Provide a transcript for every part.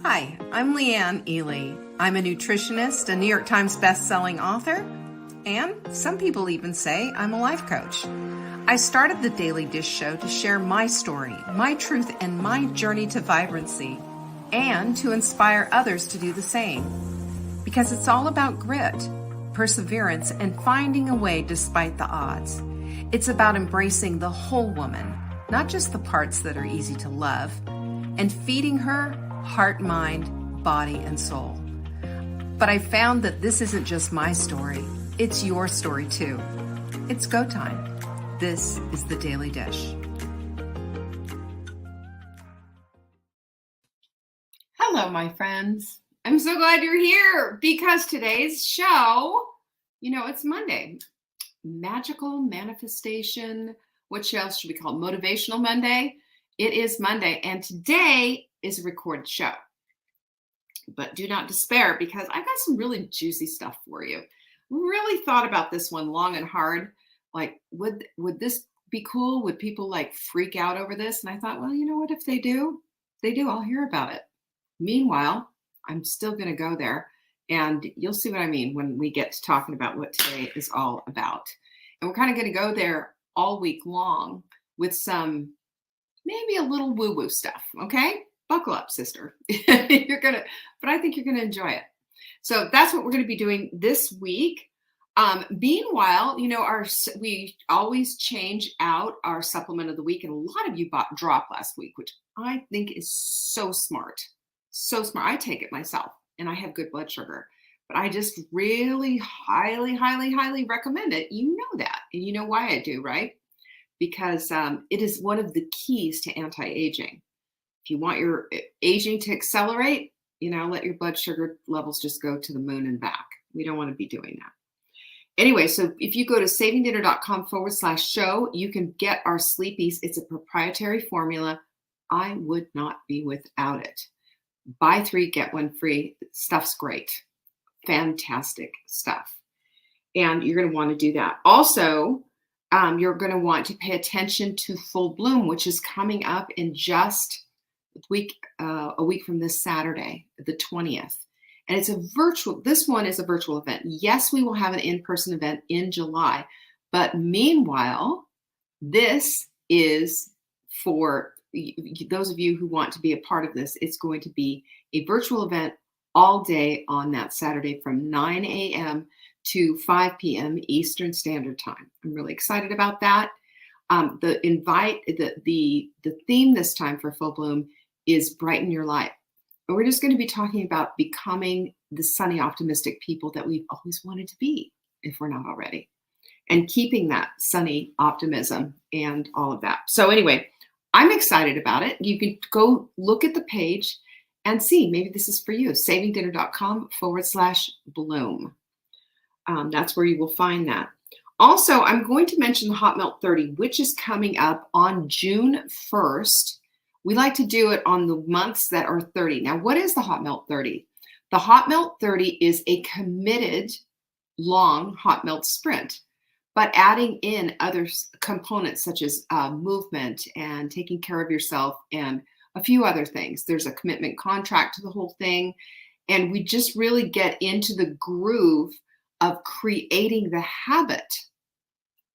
Hi, I'm Leanne Ely. I'm a nutritionist, a New York Times best-selling author, and some people even say I'm a life coach. I started the Daily Dish Show to share my story, my truth, and my journey to vibrancy, and to inspire others to do the same. Because it's all about grit, perseverance, and finding a way despite the odds. It's about embracing the whole woman, not just the parts that are easy to love, and feeding her heart, mind, body, and soul. But I found that this isn't just my story, it's your story too. It's go time. This is the Daily Dish. Hello, my friends. I'm so glad you're here because today's show, it's Monday. Magical manifestation. What else should we call it? Motivational Monday. It is Monday, and today is a recorded show. But do not despair because I've got some really juicy stuff for you. Really thought about this one long and hard. Like, would this be cool? Would people freak out over this? And I thought, well, you know what? If they do, I'll hear about it. Meanwhile, I'm still going to go there, and you'll see what I mean when we get to talking about what today is all about. And we're kind of going to go there all week long with some maybe a little woo-woo stuff, okay? Buckle up, sister. But I think you're gonna enjoy it. So that's what we're gonna be doing this week. Meanwhile, we always change out our supplement of the week, and a lot of you bought Drop last week, which I think is so smart. So smart. I take it myself, and I have good blood sugar, but I just really highly, highly, highly recommend it. You know that, and you know why I do, right? Because it is one of the keys to anti-aging. If you want your aging to accelerate, let your blood sugar levels just go to the moon and back. We don't want to be doing that. Anyway, so if you go to savingdinner.com/show, you can get our Sleepies. It's a proprietary formula. I would not be without it. Buy 3, get 1 free. Stuff's great. Fantastic stuff. And you're going to want to do that. Also, you're going to want to pay attention to Full Bloom, which is coming up in just a week from this Saturday, the 20th. And it's this one is a virtual event. Yes, we will have an in-person event in July, but meanwhile, this is for those of you who want to be a part of this. It's going to be a virtual event all day on that Saturday from 9 a.m. to 5 p.m. Eastern Standard Time. I'm really excited about that. The theme this time for Full Bloom is Brighten Your Life. And we're just going to be talking about becoming the sunny, optimistic people that we've always wanted to be, if we're not already, and keeping that sunny optimism and all of that. So anyway, I'm excited about it. You can go look at the page and see, maybe this is for you, savingdinner.com/bloom. That's where you will find that. Also, I'm going to mention the Hot Melt 30, which is coming up on June 1st. We like to do it on the months that are 30. Now, what is the Hot Melt 30? The Hot Melt 30 is a committed long hot melt sprint, but adding in other components such as movement and taking care of yourself and a few other things. There's a commitment contract to the whole thing. And we just really get into the groove of creating the habit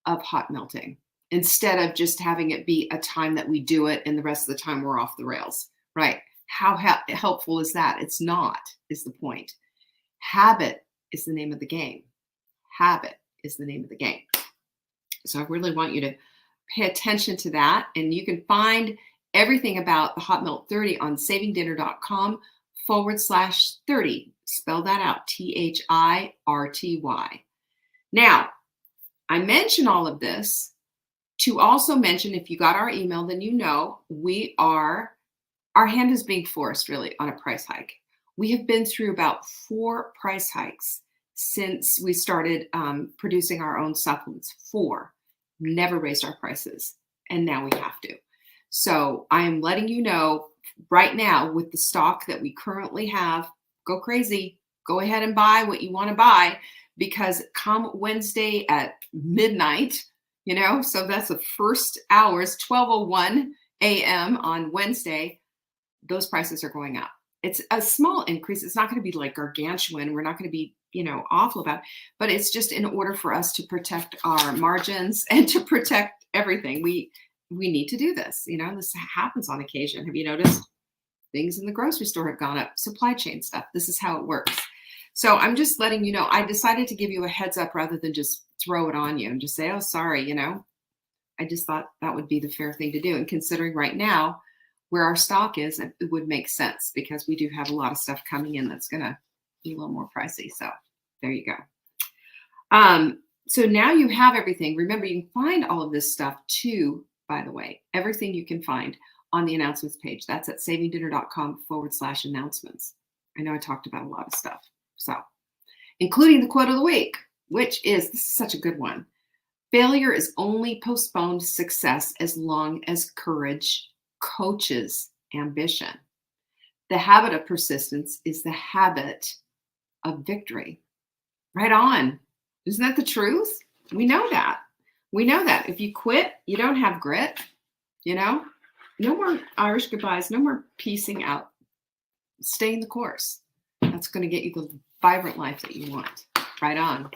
of hot melting instead of just having it be a time that we do it and the rest of the time we're off the rails, right? How helpful is that? It's not, is the point. Habit is the name of the game. Habit is the name of the game. So I really want you to pay attention to that. And you can find everything about the Hot Melt 30 on savingdinner.com/30. Spell that out, THIRTY. Now, I mention all of this to also mention, if you got our email, then our hand is being forced really on a price hike. We have been through about 4 price hikes since we started producing our own supplements. 4. Never raised our prices, and now we have to. So I am letting you know right now, with the stock that we currently have, go crazy. Go ahead and buy what you want to buy, because come Wednesday at midnight, so that's the first hours, 12:01 a.m. on Wednesday, those prices are going up. It's a small increase. It's not going to be like gargantuan. We're not going to be, awful about it, but it's just in order for us to protect our margins and to protect everything. We need to do this. This happens on occasion. Have you noticed things in the grocery store have gone up? Supply chain stuff. This is how it works. So I'm just letting you know, I decided to give you a heads up rather than just throw it on you and just say, oh, sorry, I just thought that would be the fair thing to do. And considering right now where our stock is, it would make sense because we do have a lot of stuff coming in that's going to be a little more pricey. So there you go. So now you have everything. Remember, you can find all of this stuff too, by the way, everything you can find on the announcements page. That's at savingdinner.com/announcements. I know I talked about a lot of stuff. So including the quote of the week, which is, this is such a good one. Failure is only postponed success as long as courage coaches ambition. The habit of persistence is the habit of victory. Right on. Isn't that the truth? We know that. We know that. If you quit, you don't have grit, No more Irish goodbyes, no more piecing out. Stay in the course. That's going to get you the vibrant life that you want. Right on.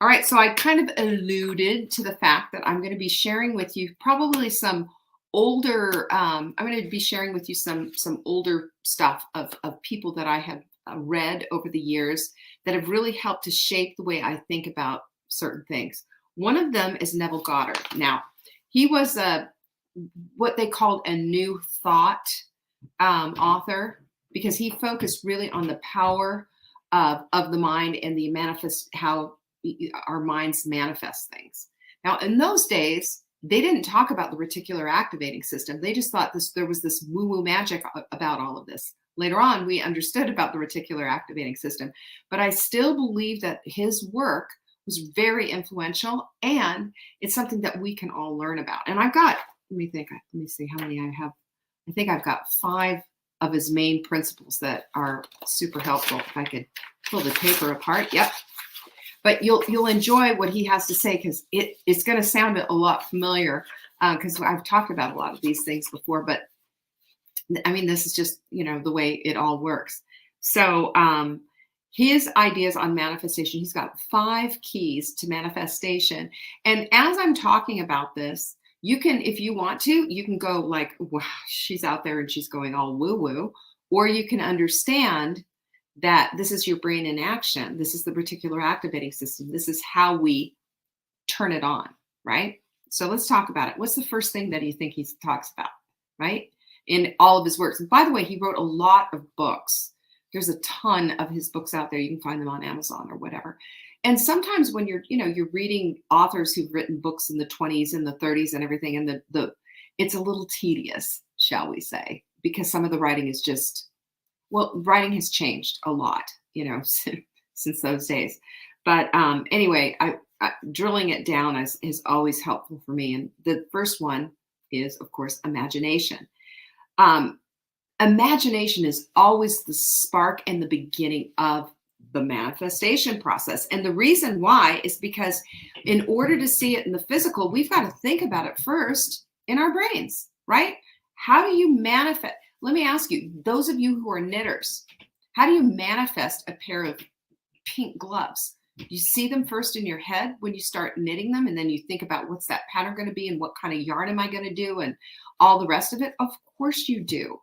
All right, so I kind of alluded to the fact that I'm going to be sharing with you probably some older, I'm going to be sharing with you some older stuff of people that I have read over the years that have really helped to shape the way I think about certain things. One of them is Neville Goddard. Now, he was what they called a New Thought author because he focused really on the power of the mind and the how our minds manifest things. Now, in those days, they didn't talk about the reticular activating system. They just thought there was this woo-woo magic about all of this. Later on, we understood about the reticular activating system, but I still believe that his work was very influential, and it's something that we can all learn about. And let me see how many I have. I think I've got 5 of his main principles that are super helpful. If I could pull the paper apart. Yep. But you'll enjoy what he has to say because it's going to sound a lot familiar because I've talked about a lot of these things before. But I mean, this is just, the way it all works. So his ideas on manifestation, he's got 5 keys to manifestation. And as I'm talking about this, you can, if you want to, you can go like, wow, she's out there and she's going all woo-woo, or you can understand that this is your brain in action. This is the reticular activating system. This is how we turn it on, right? So let's talk about it. What's the first thing that you think he talks about, right? In all of his works. And by the way, he wrote a lot of books. There's a ton of his books out there. You can find them on Amazon or whatever. And sometimes when you're reading authors who've written books in the 20s and the 30s and everything, and it's a little tedious, shall we say, because some of the writing is just, writing has changed a lot, since those days. But anyway, I drilling it down is always helpful for me. And the first one is, of course, imagination. Imagination is always the spark and the beginning of the manifestation process. And the reason why is because in order to see it in the physical, we've got to think about it first in our brains, right? How do you manifest? Let me ask you, those of you who are knitters, how do you manifest a pair of pink gloves? You see them first in your head when you start knitting them, and then you think about what's that pattern going to be and what kind of yarn am I going to do and all the rest of it. Of course you do.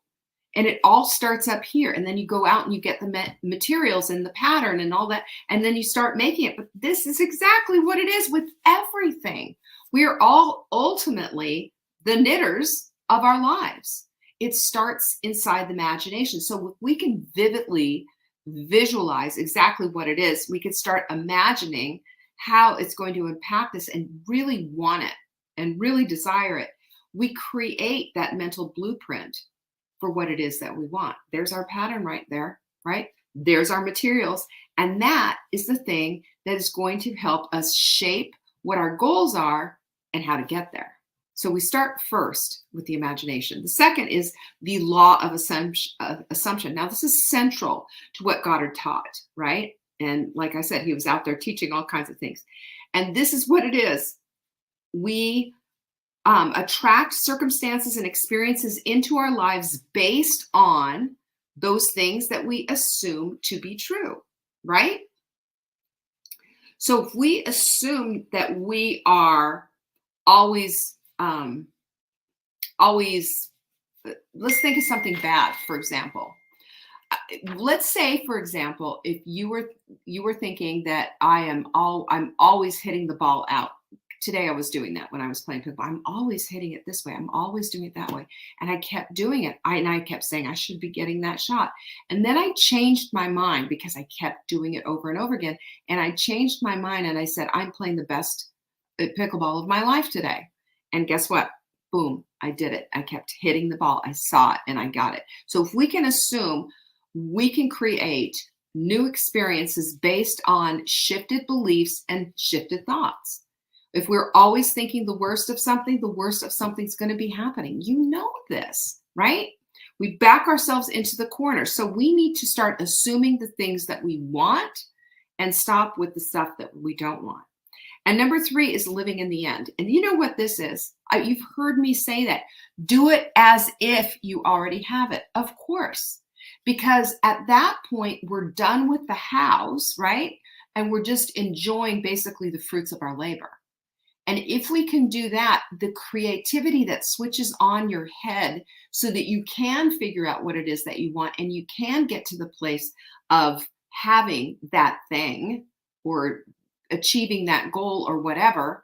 And it all starts up here. And then you go out and you get the materials and the pattern and all that. And then you start making it. But this is exactly what it is with everything. We are all ultimately the knitters of our lives. It starts inside the imagination. So if we can vividly visualize exactly what it is, we can start imagining how it's going to impact us and really want it and really desire it. We create that mental blueprint for what it is that we want. There's our pattern right there, right? There's our materials. And that is the thing that is going to help us shape what our goals are and how to get there. So we start first with the imagination. The second is the law of assumption. Now, this is central to what Goddard taught, right? And like I said, he was out there teaching all kinds of things. And this is what it is. We attract circumstances and experiences into our lives based on those things that we assume to be true, right? So if we assume that we are always, always, let's think of something bad, for example. Let's say, for example, if you were thinking that I'm always hitting the ball out. Today I was doing that when I was playing pickleball. I'm always hitting it this way. I'm always doing it that way. And I kept doing it. I kept saying I should be getting that shot. And then I changed my mind because I kept doing it over and over again. And I changed my mind and I said, I'm playing the best pickleball of my life today. And guess what? Boom, I did it. I kept hitting the ball. I saw it and I got it. So if we can assume we can create new experiences based on shifted beliefs and shifted thoughts. If we're always thinking the worst of something, the worst of something's going to be happening. You know this, right? We back ourselves into the corner. So we need to start assuming the things that we want and stop with the stuff that we don't want. And number 3 is living in the end. And you know what this is? You've heard me say that. Do it as if you already have it. Of course. Because at that point, we're done with the hows, right? And we're just enjoying basically the fruits of our labor. And if we can do that, the creativity that switches on your head so that you can figure out what it is that you want and you can get to the place of having that thing or achieving that goal or whatever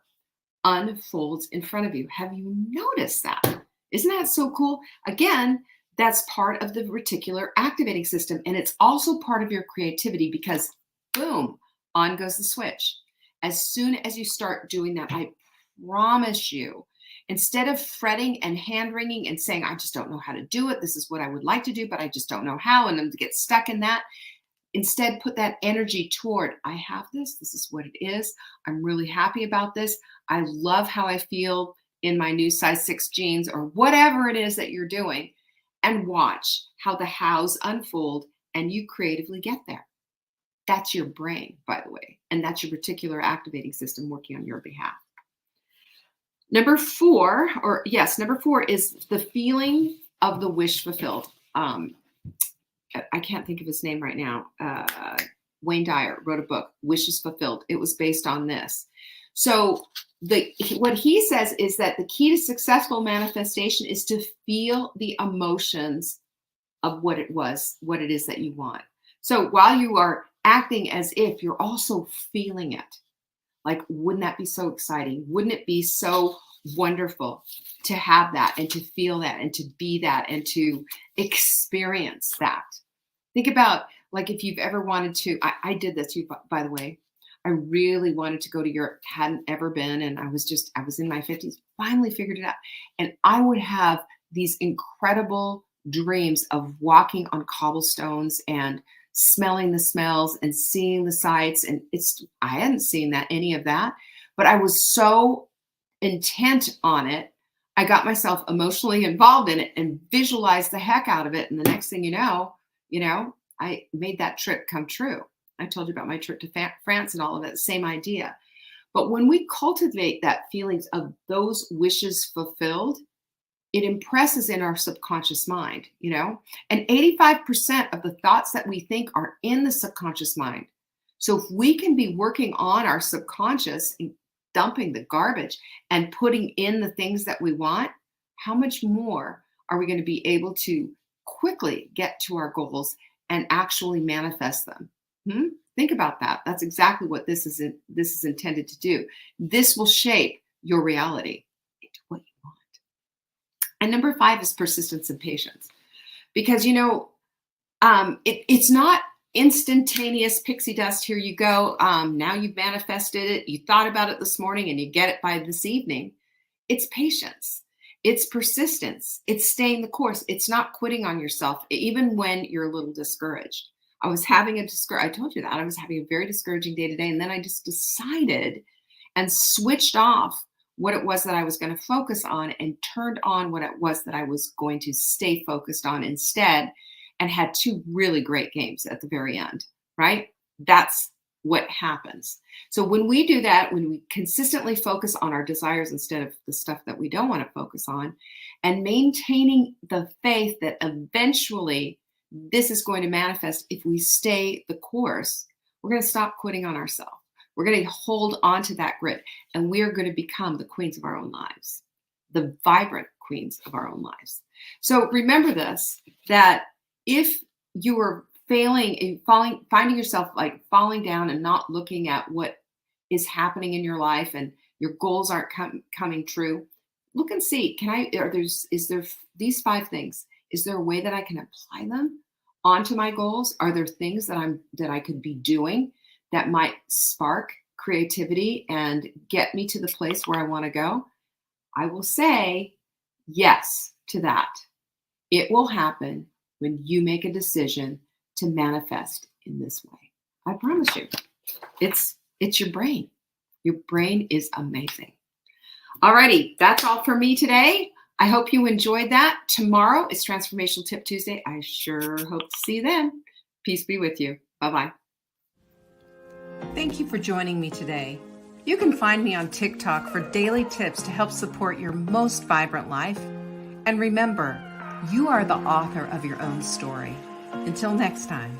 unfolds in front of you. Have you noticed that? Isn't that so cool? Again, that's part of the reticular activating system. And it's also part of your creativity because boom, on goes the switch. As soon as you start doing that, I promise you, instead of fretting and hand-wringing and saying, I just don't know how to do it. This is what I would like to do, but I just don't know how. And then to get stuck in that. Instead, put that energy toward, I have this. This is what it is. I'm really happy about this. I love how I feel in my new size 6 jeans or whatever it is that you're doing. And watch how the hows unfold and you creatively get there. That's your brain, by the way. And that's your reticular activating system working on your behalf. Number 4 is the feeling of the wish fulfilled. I can't think of his name right now. Wayne Dyer wrote a book, Wishes Fulfilled. It was based on this. So what he says is that the key to successful manifestation is to feel the emotions of what it is that you want. So while you are acting as if, you're also feeling it. Like, wouldn't that be so exciting? Wouldn't it be so wonderful to have that and to feel that and to be that and to experience that? Think about, like, if you've ever wanted to, I did this, by the way. I really wanted to go to Europe, hadn't ever been. And I was in my 50s, finally figured it out. And I would have these incredible dreams of walking on cobblestones and smelling the smells and seeing the sights. And I hadn't seen any of that, but I was so intent on it. I got myself emotionally involved in it and visualized the heck out of it. And the next thing you know, I made that trip come true. I told you about my trip to France and all of that, same idea. But when we cultivate that feelings of those wishes fulfilled, it impresses in our subconscious mind, and 85% of the thoughts that we think are in the subconscious mind. So if we can be working on our subconscious and dumping the garbage and putting in the things that we want, how much more are we going to be able to quickly get to our goals and actually manifest them? Think about that. That's exactly what this is intended to do. This will shape your reality into what you want. And number 5 is persistence and patience. Because, it's not instantaneous pixie dust. Here you go. Now you've manifested it. You thought about it this morning and you get it by this evening. It's patience. It's persistence. It's staying the course. It's not quitting on yourself, even when you're a little discouraged. I told you that I was having a very discouraging day today. And then I just decided and switched off what it was that I was going to focus on and turned on what it was that I was going to stay focused on instead, and had 2 really great games at the very end, right? That's what happens. So when we do that, when we consistently focus on our desires instead of the stuff that we don't want to focus on, and maintaining the faith that eventually this is going to manifest if we stay the course. We're going to stop quitting on ourselves. We're going to hold on to that grit, and we are going to become the queens of our own lives, the vibrant queens of our own lives. So remember this, that if you are failing and finding yourself like falling down and not looking at what is happening in your life and your goals aren't coming true, look and see, is there these 5 things? Is there a way that I can apply them onto my goals? Are there things that I could be doing that might spark creativity and get me to the place where I want to go? I will say yes to that. It will happen when you make a decision to manifest in this way. I promise you. It's your brain. Your brain is amazing. Alrighty, that's all for me today. I hope you enjoyed that. Tomorrow is Transformational Tip Tuesday. I sure hope to see you then. Peace be with you. Bye-bye. Thank you for joining me today. You can find me on TikTok for daily tips to help support your most vibrant life. And remember, you are the author of your own story. Until next time.